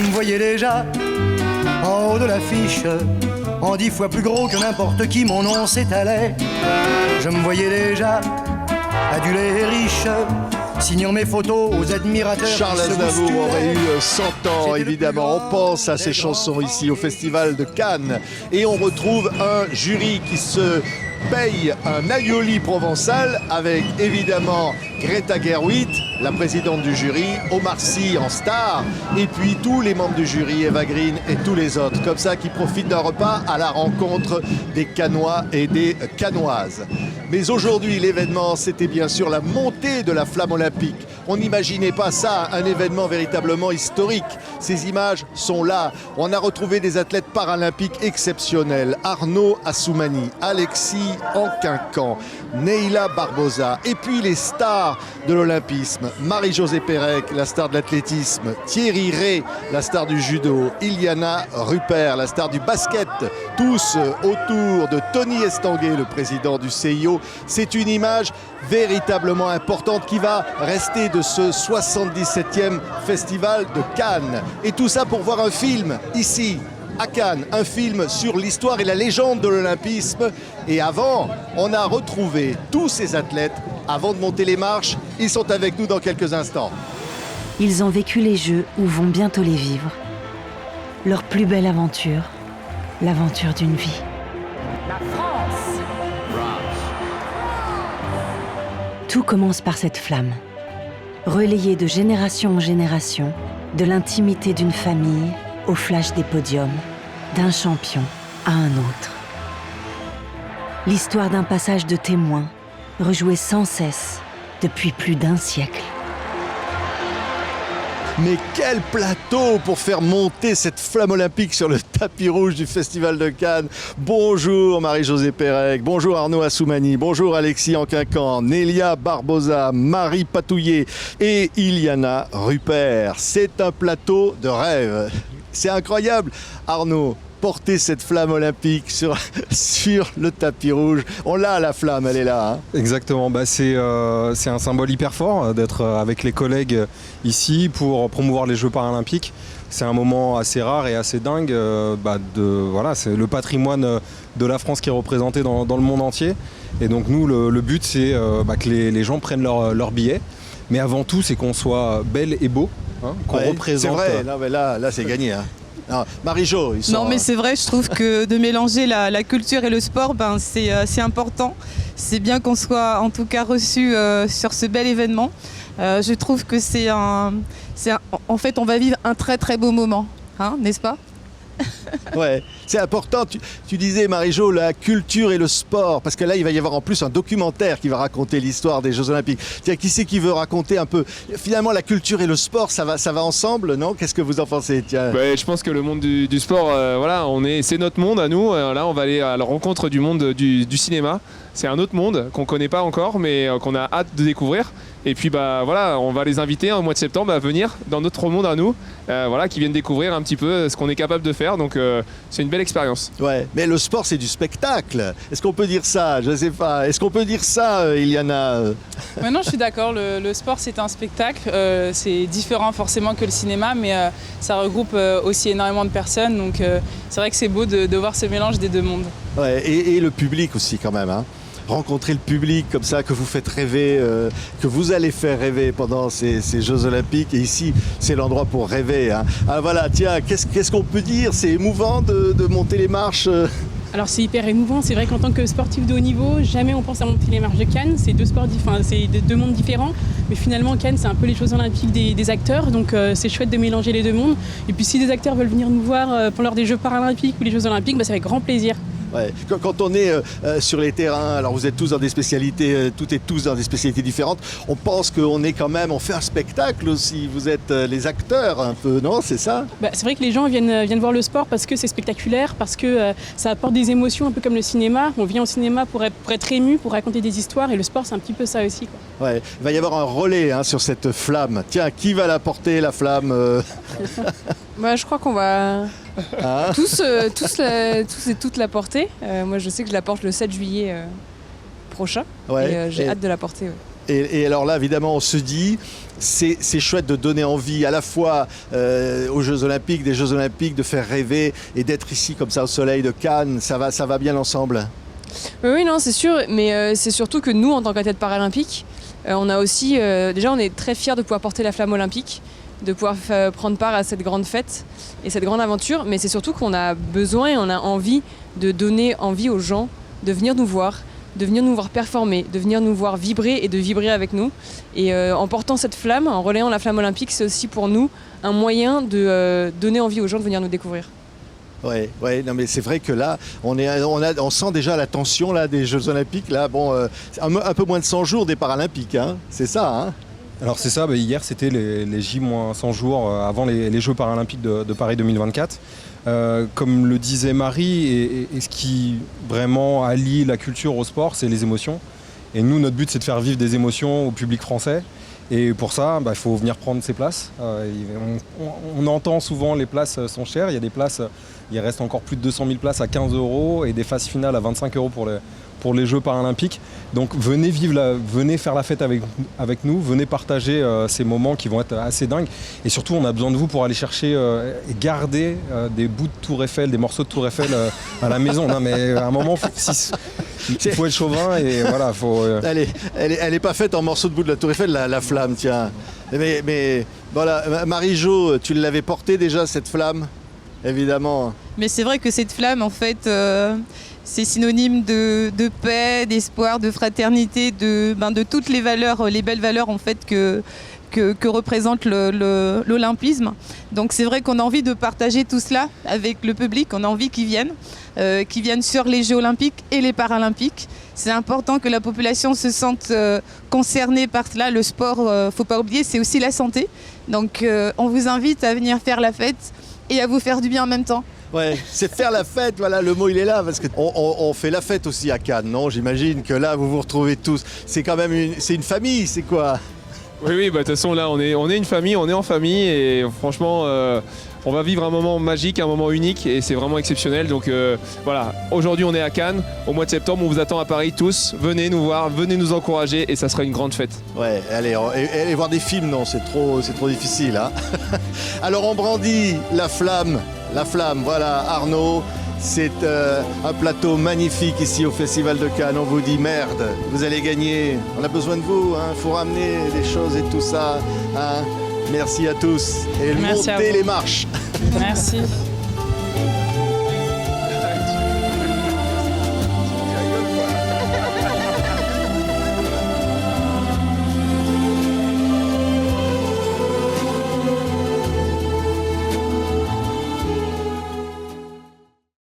me voyais déjà en haut de l'affiche, en 10 fois plus gros que n'importe qui, mon nom s'étalait. Je me voyais déjà adulé et riche, signant mes photos aux admirateurs. Charles Aznavour aurait eu 100 ans, évidemment. On pense à ces chansons ici au Festival de Cannes. Et on retrouve un jury qui se paye un aioli provençal avec évidemment Greta Gerwig, la présidente du jury, Omar Sy en star, et puis tous les membres du jury, Eva Green et tous les autres, comme ça, qui profitent d'un repas à la rencontre des Cannois et des Cannoises. Mais aujourd'hui, l'événement, c'était bien sûr la montée de la flamme olympique. On n'imaginait pas ça, un événement véritablement historique. Ces images sont là. On a retrouvé des athlètes paralympiques exceptionnels. Arnaud Assoumani, Alexis Anquincan, Neila Barbosa, et puis les stars de l'olympisme. Marie-Josée Pérec, la star de l'athlétisme. Thierry Rey, la star du judo. Iliana Rupert, la star du basket. Tous autour de Tony Estanguet, le président du CIO. C'est une image véritablement importante qui va rester de ce 77e Festival de Cannes. Et tout ça pour voir un film ici, à Cannes, un film sur l'histoire et la légende de l'olympisme. Et avant, on a retrouvé tous ces athlètes avant de monter les marches. Ils sont avec nous dans quelques instants. Ils ont vécu les Jeux ou vont bientôt les vivre. Leur plus belle aventure, l'aventure d'une vie. La France! Tout commence par cette flamme, relayée de génération en génération, de l'intimité d'une famille au flash des podiums, d'un champion à un autre. L'histoire d'un passage de témoin, rejouée sans cesse depuis plus d'un siècle. Mais quel plateau pour faire monter cette flamme olympique sur le tapis rouge du Festival de Cannes. Bonjour Marie-Josée Pérec, bonjour Arnaud Assoumani, bonjour Alexis Anquincan, Neila Barbosa, Marie Patouillet et Iliana Rupert. C'est un plateau de rêve. C'est incroyable, Arnaud. Porter cette flamme olympique sur le tapis rouge. On l'a, la flamme, elle est là. Hein. Exactement, c'est un symbole hyper fort d'être avec les collègues ici pour promouvoir les Jeux paralympiques. C'est un moment assez rare et assez dingue. C'est le patrimoine de la France qui est représenté dans le monde entier. Et donc nous, le but, c'est que les gens prennent leur billet. Mais avant tout, c'est qu'on soit belle et beau, hein, qu'on représente. C'est vrai, non, mais là c'est gagné. Hein. Marie-Jo, Non, mais c'est vrai, je trouve que de mélanger la culture et le sport, c'est important. C'est bien qu'on soit en tout cas reçu sur ce bel événement. Je trouve que en fait, on va vivre un très très beau moment, hein, n'est-ce pas ? Ouais, c'est important. Tu disais, Marie-Jo, la culture et le sport, parce que là, il va y avoir en plus un documentaire qui va raconter l'histoire des Jeux Olympiques. Tiens, qui c'est qui veut raconter un peu ? Finalement, la culture et le sport, ça va ensemble, non ? Qu'est-ce que vous en pensez ? Tiens. Je pense que le monde du sport, c'est notre monde à nous. Là, on va aller à la rencontre du monde du cinéma. C'est un autre monde qu'on ne connaît pas encore, mais qu'on a hâte de découvrir. Et puis on va les inviter au mois de septembre à venir dans notre monde à nous, qui viennent découvrir un petit peu ce qu'on est capable de faire. Donc c'est une belle expérience. Ouais, mais le sport, c'est du spectacle. Est-ce qu'on peut dire ça ? Je ne sais pas. Est-ce qu'on peut dire ça, Iliana ? Non, je suis d'accord. Le sport, c'est un spectacle. C'est différent forcément que le cinéma, mais ça regroupe aussi énormément de personnes. Donc c'est vrai que c'est beau de voir ce mélange des deux mondes. Ouais, et le public aussi quand même, hein. Rencontrer le public comme ça, que vous faites rêver, que vous allez faire rêver pendant ces Jeux Olympiques. Et ici, c'est l'endroit pour rêver. Hein. Ah voilà, tiens, qu'est-ce qu'on peut dire ? C'est émouvant de monter les marches Alors c'est hyper émouvant. C'est vrai qu'en tant que sportif de haut niveau, jamais on pense à monter les marches de Cannes. C'est c'est deux mondes différents. Mais finalement, Cannes, c'est un peu les Jeux Olympiques des acteurs. Donc c'est chouette de mélanger les deux mondes. Et puis si des acteurs veulent venir nous voir lors des Jeux paralympiques ou les Jeux Olympiques, c'est avec grand plaisir. Ouais. Quand on est sur les terrains, alors vous êtes tous dans des spécialités, toutes et tous dans des spécialités différentes, on pense qu'on est quand même, on fait un spectacle aussi, vous êtes les acteurs un peu, non, c'est ça ? C'est vrai que les gens viennent voir le sport parce que c'est spectaculaire, parce que ça apporte des émotions un peu comme le cinéma. On vient au cinéma pour être ému, pour raconter des histoires, et le sport c'est un petit peu ça aussi, quoi. Ouais. Il va y avoir un relais sur cette flamme. Tiens, qui va la porter, la flamme Je crois qu'on va... tous et toutes la porter. Moi je sais que je la porte le 7 juillet prochain. Ouais, et j'ai hâte de la porter. Ouais. Et alors là, évidemment, on se dit, c'est chouette de donner envie à la fois aux Jeux Olympiques, des Jeux Olympiques, de faire rêver et d'être ici comme ça au soleil de Cannes. Ça va bien ensemble. Oui, non, c'est sûr, mais c'est surtout que nous, en tant qu'athlètes paralympiques, on a aussi, déjà, on est très fiers de pouvoir porter la flamme olympique, de pouvoir prendre part à cette grande fête et cette grande aventure, mais c'est surtout qu'on a besoin et on a envie de donner envie aux gens de venir nous voir performer, de venir nous voir vibrer et de vibrer avec nous. Et en portant cette flamme, en relayant la flamme olympique, c'est aussi pour nous un moyen de donner envie aux gens de venir nous découvrir. Ouais, non mais c'est vrai que là, on sent déjà la tension là, des Jeux Olympiques. Là, bon, un peu moins de 100 jours des Paralympiques, hein, c'est ça, hein. Alors c'est ça, hier c'était les J-100 jours avant les Jeux Paralympiques de Paris 2024. Comme le disait Marie, et ce qui vraiment allie la culture au sport, c'est les émotions. Et nous, notre but, c'est de faire vivre des émotions au public français. Et pour ça, il faut venir prendre ses places. On entend souvent les places sont chères. Il y a des places, il reste encore plus de 200 000 places à 15 € et des phases finales à 25 € pour les Jeux Paralympiques. Donc venez faire la fête avec nous, venez partager ces moments qui vont être assez dingues. Et surtout, on a besoin de vous pour aller chercher et garder des bouts de Tour Eiffel, des morceaux de Tour Eiffel à la maison. Non, mais à un moment, il faut être chauvin et voilà. Elle est pas faite en morceaux de bout de la Tour Eiffel, la flamme, tiens. Mais voilà, Marie-Jo, tu l'avais portée déjà, cette flamme, évidemment. Mais c'est vrai que cette flamme, en fait, c'est synonyme de paix, d'espoir, de fraternité, de toutes les valeurs, les belles valeurs en fait que représente l'olympisme. Donc c'est vrai qu'on a envie de partager tout cela avec le public, on a envie qu'ils viennent sur les Jeux Olympiques et les Paralympiques. C'est important que la population se sente concernée par cela. Le sport, faut pas oublier, c'est aussi la santé. Donc on vous invite à venir faire la fête et à vous faire du bien en même temps. Ouais, c'est faire la fête, voilà, le mot il est là, parce qu'on fait la fête aussi à Cannes, non? J'imagine que là vous vous retrouvez tous. C'est quand même une famille, c'est quoi? Oui, de toute façon là on est une famille, on est en famille et franchement on va vivre un moment magique, un moment unique et c'est vraiment exceptionnel. Donc voilà, aujourd'hui on est à Cannes, au mois de septembre on vous attend à Paris tous, venez nous voir, venez nous encourager et ça sera une grande fête. Ouais, allez voir des films, non, c'est trop difficile, hein. Alors on brandit la flamme, voilà Arnaud. C'est un plateau magnifique ici au Festival de Cannes. On vous dit merde, vous allez gagner. On a besoin de vous, hein. Faut ramener des choses et tout ça, hein. Merci à tous et montez les marches. Merci.